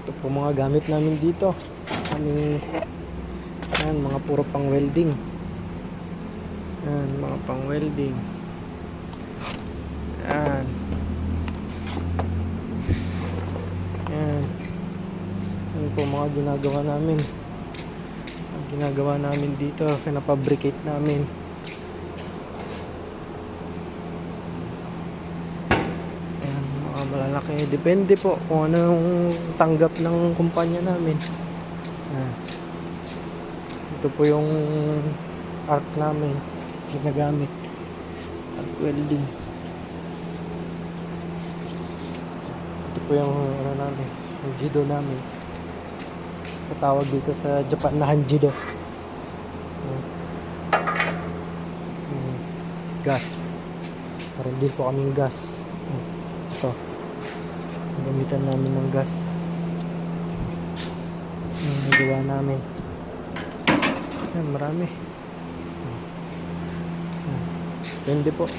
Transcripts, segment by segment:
Ito po mga gamit namin dito. Aming, yan, mga puro pang welding. Yan, mga pang welding. Yan. Yan. Yan po mga ginagawa namin. Ang ginagawa namin dito, pinapabricate namin. Yan, mga malalaki. Depende po kung ano yung tanggap ng kumpanya namin. Yan. Ito po yung arc namin ginagamit. Arc welding. Ito po yung ano namin, yung judo namin. Katawag dito sa Japan na hanjido. Gas. Meron din po kaming gas. Ito. Gamitan namin ng gas. Yung nagawa namin. Yan, marami. Depende po.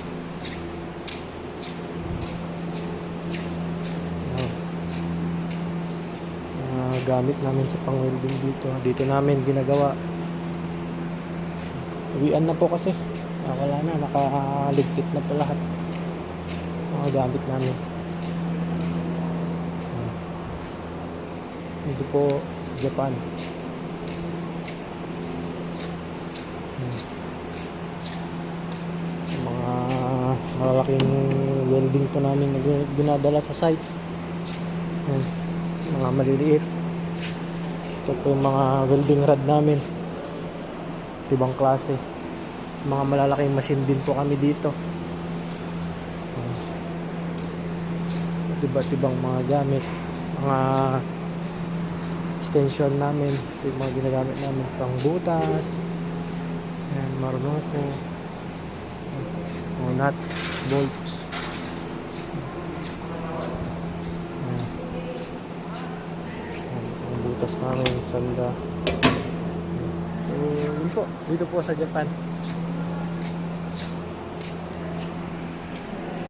Gamit namin sa pang-welding dito. Dito namin ginagawa. Uwian na po kasi. Wala na. Nakaligpit na po lahat. Mga gamit namin. Dito po sa Japan. Mga malalaking welding po namin na dinadala sa site. Yan. Mga maliliit. Ito po yung mga welding rod namin. Ibang klase. Mga malalaking machine din po kami dito. Iba't-ibang mga gamit. Mga extension namin. Ito yung mga ginagamit namin. Pang butas. Ayan, marunoko. Mga nut, bolts. Butas namin, sanda. So, yun po. Dito po sa Japan.